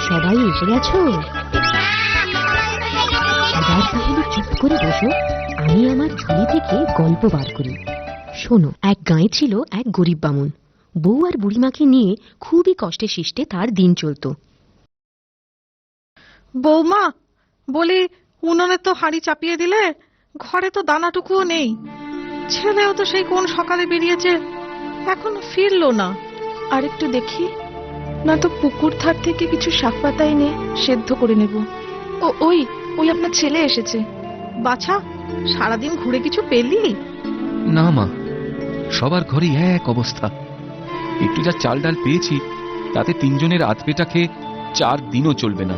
সবাই এসে গেছো? এবার তাহলে চুপ করে বসো, আমি আমার ঝুলি থেকে গল্প বার করি। শোনো, এক গাঁয়ে ছিল এক গরিব বামুন। বউ আর বুড়িমাকে নিয়ে খুবই কষ্টে শিষ্টে তার দিন চলত। বৌমা, বলি উনুনে তো হাঁড়ি চাপিয়ে দিলে, ঘরে তো দানাটুকুও নেই। ছেলেও তো সেই কোন সকালে বেরিয়েছে, এখনো ফিরলো না। আর একটু দেখি, না তো পুকুর ধার থেকে কিছু শাক পাতা এনে সেদ্ধ করে নেব। ওই ওই আপনার ছেলে এসেছে। বাছা, সারাদিন ঘুরে কিছু পেলি? না মা, সবার ঘরেই এক অবস্থা। একটু যা চাল ডাল পেয়েছি তাতে তিনজনের আধপেটা খেয়ে 4 দিনও চলবে না।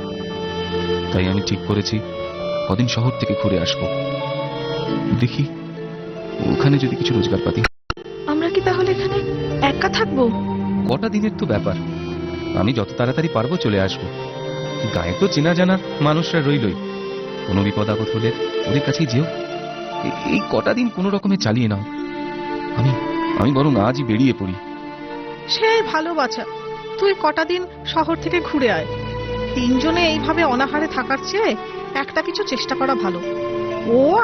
তাই আমি ঠিক করেছি কদিন শহর থেকে ঘুরে আসবো। দেখি ওখানে যদি কিছু রোজগার পাতি। আমরা কি তাহলে এখানে একা থাকবো? কটা দিনের তো ব্যাপার, আমি যত তাড়াতাড়ি পারবো চলে আসবো। গায়ে তো চেনা জানা মানুষরা রইলই, কোনো বিপদ আপদ হলে ওদের কাছেই যেও। এই কটা দিন কোনো রকমে চালিয়ে নাও। আমি বরং আজই বেরিয়ে পড়ি। সে ভালো বাছা, তুই কটা দিন শহর থেকে ঘুরে আয়। তিনজনে এইভাবে অনাহারে থাকার চেয়ে একটা কিছু চেষ্টা করা ভালো।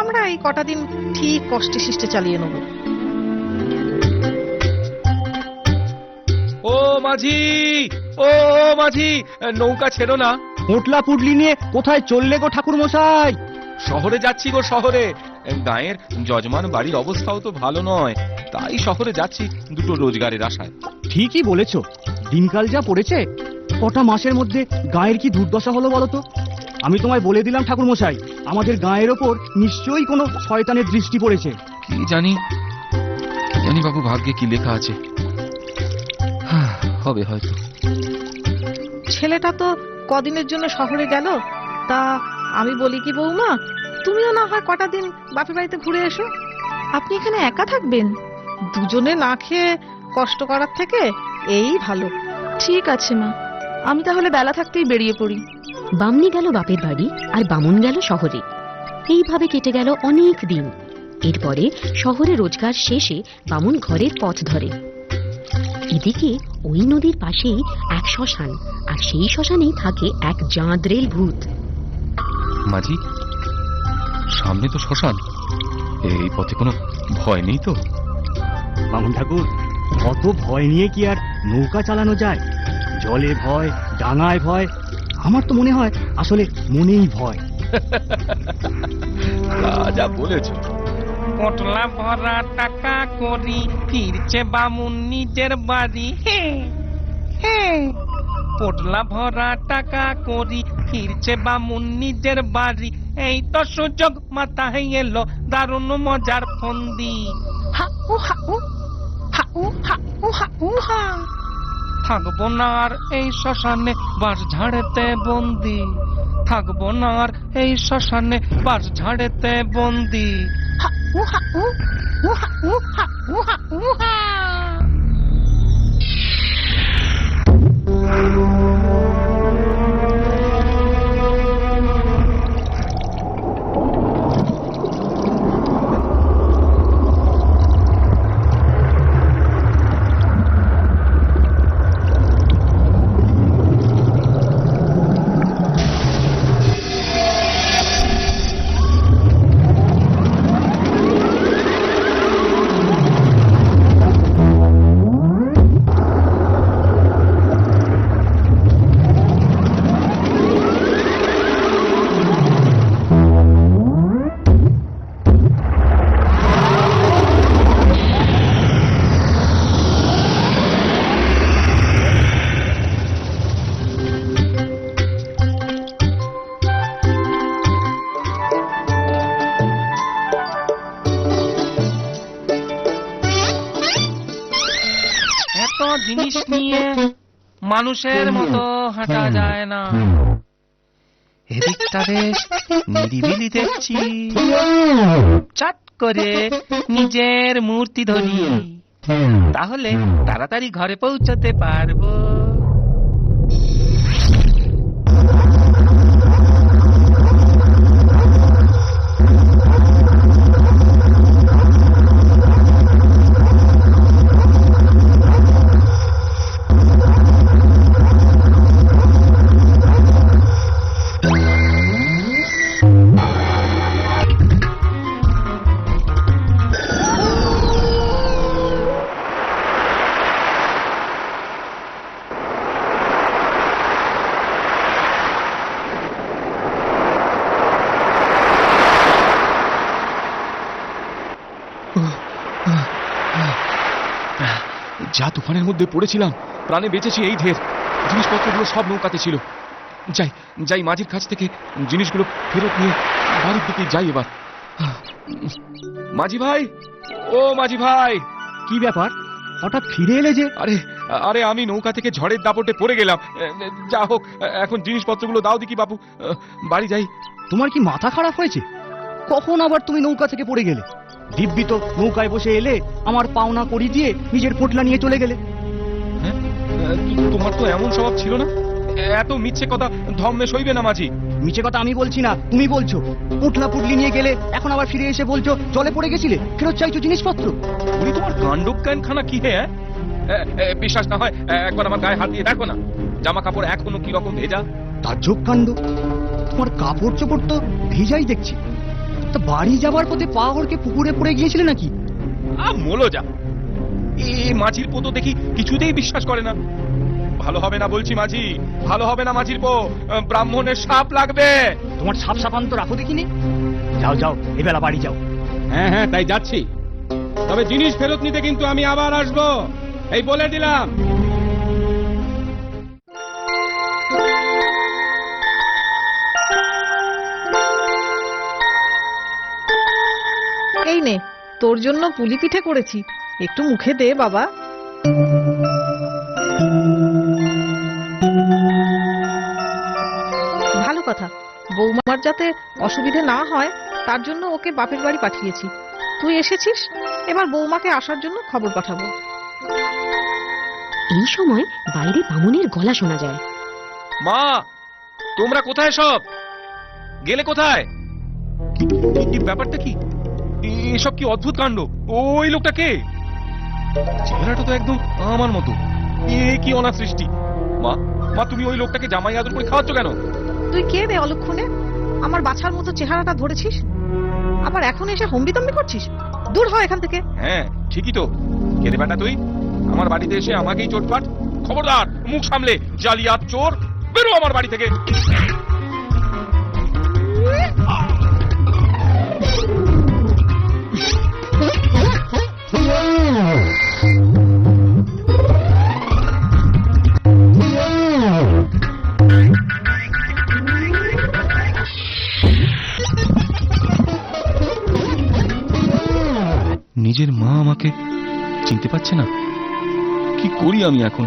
আমরা এই কটা দিন ঠিক কষ্টে শিষ্টে চালিয়ে নেব। ও মাঝি, ও মাঝি, নৌকা ছেড়ো না। পোটলা পুটলি নিয়ে কোথায় চললে গো ঠাকুর মশাই? শহরে যাচ্ছি গো, শহরে। গায়ের যজমান বাড়ির অবস্থাও তো ভালো নয়, তাই শহরে যাচ্ছি দুটো রোজগারের আশায়। ঠিকই বলেছ, দিনকাল যা পড়েছে, কটা মাসের মধ্যে গায়ের কি দুর্দশা হলো বলো তো। আমি তোমায় বলে দিলাম ঠাকুর মশাই, আমাদের গায়ের ওপর নিশ্চয়ই কোনো শয়তানের দৃষ্টি পড়েছে। কি জানি বাবু, ভাগ্যে কি লেখা আছে। হবে হয়তো। ছেলেটা তো কদিনের জন্য শহরে গেল, তা আমি বলি কি বৌমা, তুমিও না হয় কটা দিন বাপের বাড়িতে ঘুরে এসো। আপনি এখানে একা থাকবেন? দুজনে না খেয়ে কষ্ট করার থেকে এই ভালো। ঠিক আছে মা, আমি তাহলে বেলা থাকতেই বেরিয়ে পড়ি। বামনি গেল বাপের বাড়ি আর বামুন গেল শহরে। এইভাবে কেটে গেল অনেক দিন। এরপরে শহরে রোজগার শেষে বামুন ঘরের পথ ধরে। এদিকে ওই নদীর পাশেই এক শ্মশান, আর সেই শ্মশানেই থাকে এক জাঁদরেল ভূত। মাঝি, সামনে তো শ্মশান, এই পথে কোনো ভয় নেই তো? বামুন ঠাকুর, অত ভয় নিয়ে কি আর নৌকা চালানো যায়? জলে ভয়, ডাঙায় ভয়, আমার তো মনে হয় আসলে মনেই ভয়। যা বলেছ। পটলা ভরা টাকা করি ফিরছে বামুন নিজের বাড়ি। পটলা ভরা টাকা করি ফিরছে বামুন নিজের বাড়ি। এই তো সুযোগ মাথায় এলো দারুণ মজার ফন্দি। হাউ হাউ হাউ হাউ হাউ হা, থাকবো না আর এই শ্মশানে বাস ঝাড়েতে বন্দি। থাকবো না আর এই শ্মশানে বাস ঝাড়েতে বন্দি। হাউ হাউ হাউ হাউ হাউ হা। জিনিস নিয়ে মানুষের মতো হাঁটা যায় না। এদিকটা বেশ নিরিবিলি দেখছি, চট করে নিজের মূর্তি ধরি, তাহলে তাড়াতাড়ি ঘরে পৌঁছতে পারবো। যা তুফানের মধ্যে পড়েছিলাম, প্রাণে বেঁচেছি এই ঢের। জিনিসপত্রগুলো সব নৌকাতে ছিল। যাই যাই মাঝির কাছ থেকে জিনিসগুলো ফেরত নিয়ে বাড়ির দিকে যাই এবার। মাঝি ভাই, ও মাঝি ভাই! কি ব্যাপার, হঠাৎ ফিরে এলে যে? আরে আরে আমি নৌকা থেকে ঝড়ের দাপটে পড়ে গেলাম। যা হোক, এখন জিনিসপত্রগুলো দাও দেখি বাপু, বাড়ি যাই। তোমার কি মাথা খারাপ হয়েছে? কখন আবার তুমি নৌকা থেকে পড়ে গেলে? দিব্যি তো নৌকায় বসে এলে, আমার পাওনা করি দিয়ে নিজের পোটলা নিয়ে চলে গেলে। হ্যাঁ, তোমার তো এমন স্বভাব ছিল না। এত মিথ্যে কথা ধম্মে সইবে না মাঝি। মিছে কথা আমি বলছি না, তুমি বলছো। পোটলা পুটলি নিয়ে গেলে, এখন আবার ফিরে এসে বলছো জলে পড়ে গেছিলে, ফেরত চাইছো জিনিসপত্র। উনি তোমার কাণ্ডজ্ঞান খানা কি হে? বিশ্বাস না হয় একবার আমার গায়ে হাত দিয়ে দেখো না, জামা কাপড় এখনো কি রকম ভেজা। তাজ্জব কাণ্ড, তোমার কাপড় চোপড় তো ভেজাই দেখছি। তা বাড়ি যাবার পথে পা হড়কে পুকুরে পড়ে গিয়েছিলে নাকি? মোলো যা, এই মাঝির পো তো দেখি কিছুতেই বিশ্বাস করে না। ভালো হবে না বলছি মাঝি, ভালো হবে না মাঝির পো, ব্রাহ্মণের সাপ লাগবে। তোমার সাপ সাপান্ত রাখো দেখিনি। যাও যাও, এবেলা বাড়ি যাও। হ্যাঁ হ্যাঁ, তাই যাচ্ছি। তবে জিনিস ফেরত নিতে কিন্তু আমি আবার আসবো, এই বলে দিলাম। এই নে, তোর জন্য পুলি পিঠে করেছি, একটু মুখে দে বাবা। ভালো কথা, বৌমার যাতে অসুবিধে না হয় তার জন্য ওকে বাপের বাড়ি পাঠিয়েছি। তুই এসেছিস, এবার বৌমাকে আসার জন্য খবর পাঠাবো। এই সময় বাইরে বামুনের গলা শোনা যায়। মা, তোমরা কোথায় সব? গেলে কোথায়? কি ব্যাপারটা কি? এসব কি অদ্ভুত কাণ্ড? ওই লোকটা কে? চেহারাটা তো একদম আমার মতো। এ কি অনাথ সৃষ্টি! মা, মা, তুমি ওই লোকটাকে জামাই আদর করে খাওয়াচ্ছ কেন? তুই কে রে অলক্ষণে? আমার বাছার মতো চেহারাটা ধরেছিস, আবার এখন এসে হম্বিতম্বি করছিস। দূর হ এখান থেকে। হ্যাঁ, ঠিকই তো। কে রে বেটা তুই? আমার বাড়িতে এসে আমাকেই চোটপাট। খবরদার, মুখ সামলে, জালিয়াত চোর, বেরো আমার বাড়ি থেকে। নিজের মা আমাকে চিনতে পারছে না। কি করি আমি এখন?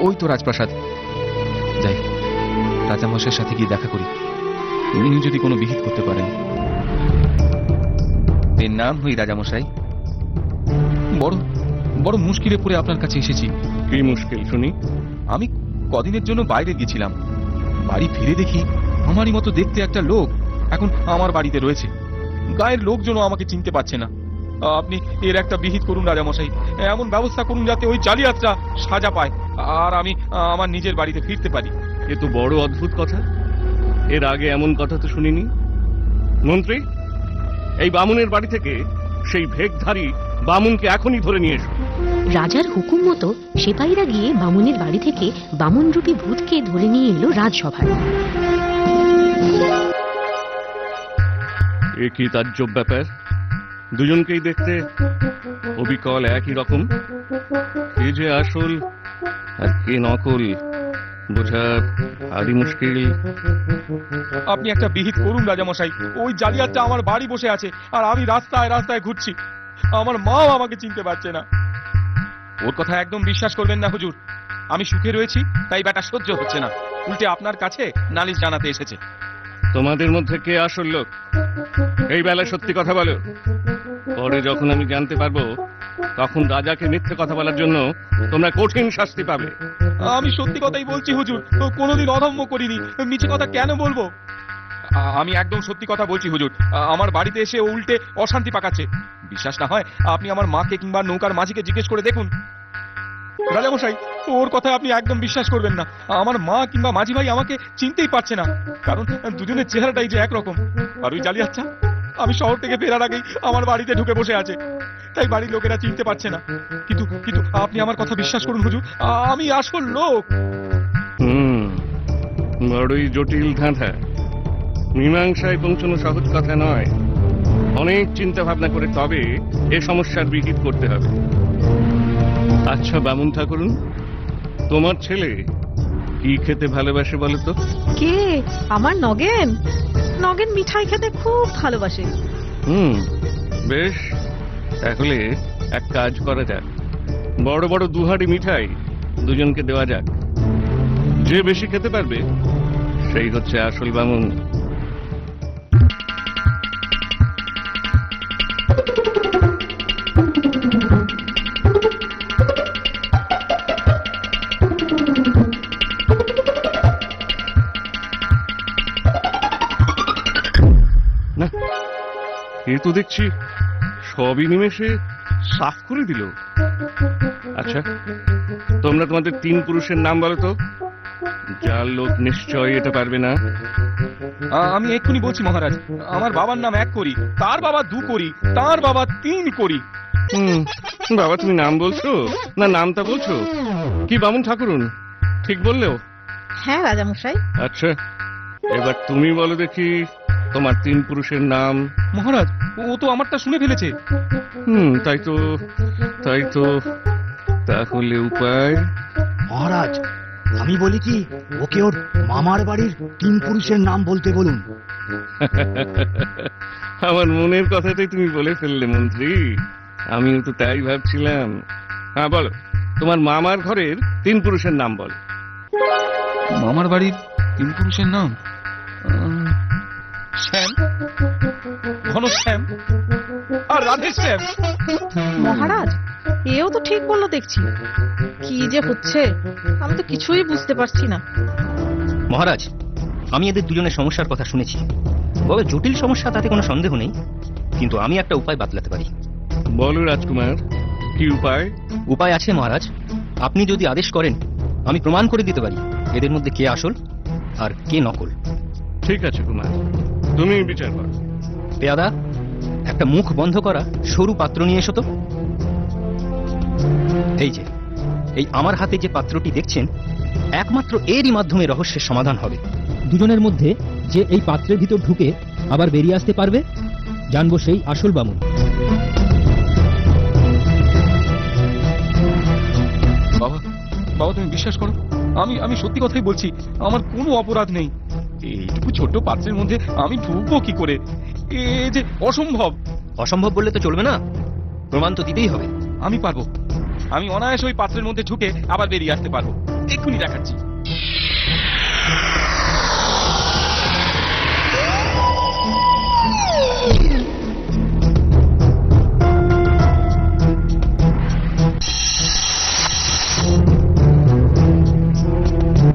ওই তো রাজপ্রাসাদ। যাই, রাজামশাইয়ের সাথে গিয়ে দেখা করি, উনি যদি কোনো বিহিত করতে পারেন। এর নাম হই রাজামশাই। বড় বড় মুশকিলে পড়ে আপনার কাছে এসেছি। কি মুশকিল শুনি? আমি কদিনের জন্য বাইরে গেছিলাম, বাড়ি ফিরে দেখি আমারই মতো দেখতে একটা লোক এখন আমার বাড়িতে রয়েছে। গায়ের লোকজনও আমাকে চিনতে পারছে না। আপনি এর একটা বিহিত করুন রাজামশাই, এমন ব্যবস্থা করুন যাতে ওই জালিয়াতটা সাজা পায় আর আমি আমার নিজের বাড়িতে ফিরতে পারি। এ তো বড় অদ্ভুত কথা, এর আগে এমন কথা তো শুনিনি। মন্ত্রী, এই বামুনের বাড়ি থেকে সেই ভেকধারী বামুনকে এখনই ধরে নিয়ে এসো। রাজার হুকুম মতো সিপাহীরা গিয়ে বামুনের বাড়ি থেকে বামুনরূপী ভূতকে ধরে নিয়ে এলো রাজসভায়। এ কি তাজ্জব ব্যাপার! দুজনকেই দেখতে অবিকল একই রকম। কে যে আসল আর কে নকল বোঝা ভারী মুশকিল। আপনি একটা বিহিত করুন রাজামশাই, ওই জালিয়াতটা আমার বাড়ি বসে আছে আর আমি রাস্তায় রাস্তায় ঘুরছি। আমার মাও আমাকে চিনতে পারছে না। ওর কথা একদম বিশ্বাস করবেন না হুজুর, আমি সুখে রয়েছি তাই ব্যাটা সহ্য হচ্ছে না, উল্টে আপনার কাছে নালিশ জানাতে এসেছে। তোমাদের মধ্যে কে আসল লোক? এই বেলায় সত্যি কথা বলো, পরে যখন আমি জানতে পারবো তখন রাজাকে মিথ্যে কথা বলার জন্য তোমরা কঠিন শাস্তি পাবে। আমি সত্যি কথাই বলছি হুজুর, তো কোনোদিন অধম্য করিনি, মিছে কথা কেন বলবো? আমি একদম সত্যি কথা বলছি হুজুর, আমার বাড়িতে এসে ও উল্টে অশান্তি পাকাচ্ছে। বিশ্বাস না হয় আপনি আমার মাকে কিংবা নৌকার মাঝিকে জিজ্ঞেস করে দেখুন। রাজামশাই, ওর কথা আপনি একদম বিশ্বাস করবেন না। আমার মা কিংবা মাঝি ভাই আমাকে চিনতেই পারছে না, কারণ দুজনের চেহারাটাই যে একরকম। আর ওই জালিয়াতটা আমি শহর থেকে ফেরার আগেই আমার বাড়িতে ঢুকে বসে আছে, তাই বাড়ির লোকেরা চিনতে পারছে না। কিন্তু কিন্তু আপনি আমার কথা বিশ্বাস করুন হুজুর, আমি আসল লোক। বড়ই জটিল ধাঁধা, মীমাংসায় পৌঁছানো সহজ কথা নয়। অনেক চিন্তা ভাবনা করে তবে এ সমস্যার বিহিত করতে হবে। আচ্ছা বামুন ঠাকুরুন, তোমার ছেলে কি খেতে ভালোবাসে বলো তো? কে? আমার নগেন? নগেন মিঠাই খেতে খুব ভালোবাসে। বেশ, তাহলে এক কাজ করা যাক, বড় বড় দুহাড়ি মিঠাই দুজনকে দেওয়া যাক। যে বেশি খেতে পারবে সেই হচ্ছে আসল বামুন। না, এ তো দেখছি সবই নিমেষে সাফ করে দিল। আচ্ছা, তোমরা তোমাদের 3 পুরুষের নাম বলো তো। যার লোক নিশ্চয়ই এটা পারবে না। আমি এক্ষুনি বলছি মহারাজ। আমার বাবার নাম 1 করি, তার বাবা 2 করি, তার বাবা 3 করি। বাবা, তুমি নাম বলছো না নামটা বলছো? কি বামুন ঠাকুরুন, ঠিক বললেও? হ্যাঁ রাজামশাই। আচ্ছা, এবার তুমি বলো দেখি তোমার 3 পুরুষের নাম। মহারাজ, ও তো আমারটা শুনে ফেলেছে। তাই তো, তাই তো। তাহলে উপায়? মহারাজ, আমি বলি কি, ওকে ওর মামার বাড়ির 3 পুরুষের নাম বলতে বলুন। আমার মনের কথাটাই তুমি বলে ফেললে মন্ত্রী। আমিও তো তাই ভাবছিলাম। হ্যাঁ বলো, তোমার মামার ঘরের 3 পুরুষের নাম বল। মামার বাড়ির 3 পুরুষের নাম? শ্যাম, ঘনশ্যাম আর রাধেশ্যাম। মহারাজ, এও তো ঠিক বললো দেখছি। কি যে হচ্ছে আমি তো কিছুই বুঝতে পারছি না। মহারাজ, আমি এদের দুজনের সমস্যার কথা শুনেছি। বড় জটিল সমস্যা, তাতে কোনো সন্দেহ নেই, কিন্তু আমি একটা উপায় বাতলাতে পারি। বলো রাজকুমার, কি উপায়? উপায় আছে মহারাজ। আপনি যদি আদেশ করেন, আমি প্রমাণ করে দিতে পারি এদের মধ্যে কে আসল আর কে নকল। ঠিক আছে কুমার, তুমি বিচার করো। পেয়াদা, একটা মুখ বন্ধ করা সরু পাত্র নিয়ে এসো তো। এই যে, এই আমার হাতে যে পাত্রটি দেখছেন, একমাত্র এরই মাধ্যমে রহস্যের সমাধান হবে। দুজনের মধ্যে যে এই পাত্রের ভিতর ঢুকে আবার বেরিয়ে আসতে পারবে, জানবো সেই আসল বামুন। বাবা, বাবা তুমি বিশ্বাস করো, আমি সত্যি কথাই বলছি। আমার কোনো অপরাধ নেই। এইটুকু ছোট্ট পাত্রের মধ্যে আমি ঢুকবো কি করে? এ যে অসম্ভব। অসম্ভব বললে তো চলবে না, প্রমাণ তো দিতেই হবে। আমি পারবো। আমি অনায়াসে ওই পাত্রের মধ্যে ঢুকে আবার বেরিয়ে আসতে পারবো। এক্ষুনি দেখাচ্ছি।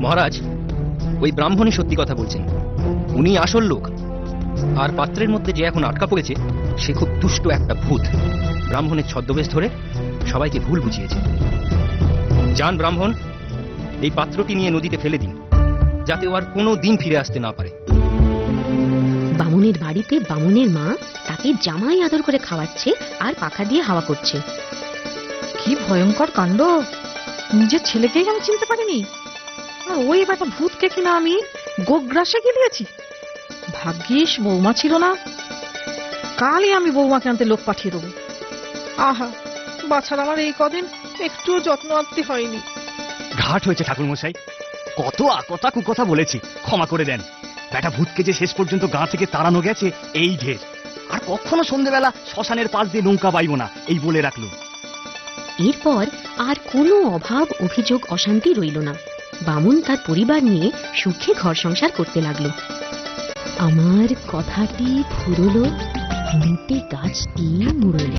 মহারাজ, ওই ব্রাহ্মণই সত্যি কথা বলছেন। উনি আসল লোক। আর পাত্রের মধ্যে যে এখন আটকা পড়েছে, সে খুব দুষ্ট একটা ভূত। ব্রাহ্মণের ছদ্মবেশ ধরে সবাইকে ভুল বুঝিয়েছে। যান ব্রাহ্মণ, এই পাত্রটি নিয়ে নদীতে ফেলে দিন, যাতে ও আর কোনো দিন ফিরে আসতে না পারে। বামুনের বাড়িতে বামুনের মা তাকে জামাই আদর করে খাওয়াচ্ছে আর পাখা দিয়ে হাওয়া করছে। কি ভয়ঙ্কর কাণ্ড! নিজের ছেলেকেই আমি চিনতে পারিনি, আর ওই বেটা ভূতকে কিনা আমি গোগ্রাসে গিলিয়েছি। ভাগ্যিস বৌমা ছিল না, কালই আমি বৌমাকে আনতে লোক পাঠিয়ে দেবো। আহা, বাছার আমার এই কদিন একটুও যত্ন আত্তি হয়নি। ঘাট হয়েছে ঠাকুর মশাই, কত আকথা কুকথা বলেছি, ক্ষমা করে দেন। বেটা ভূতকে যে শেষ পর্যন্ত গাঁ থেকে তাড়ানো গেছে, এই ঢের। আর কখনো সন্ধ্যেবেলা শ্মশানের পাশ দিয়ে নৌকা বাইব না, এই বলে রাখলো। এরপর আর কোনো অভাব, অভিযোগ, অশান্তি রইল না। বামুন তার পরিবার নিয়ে সুখে ঘর সংসার করতে লাগলো। আমার কথাটি ফুরলো, লুটে গাছটি মুড়লো।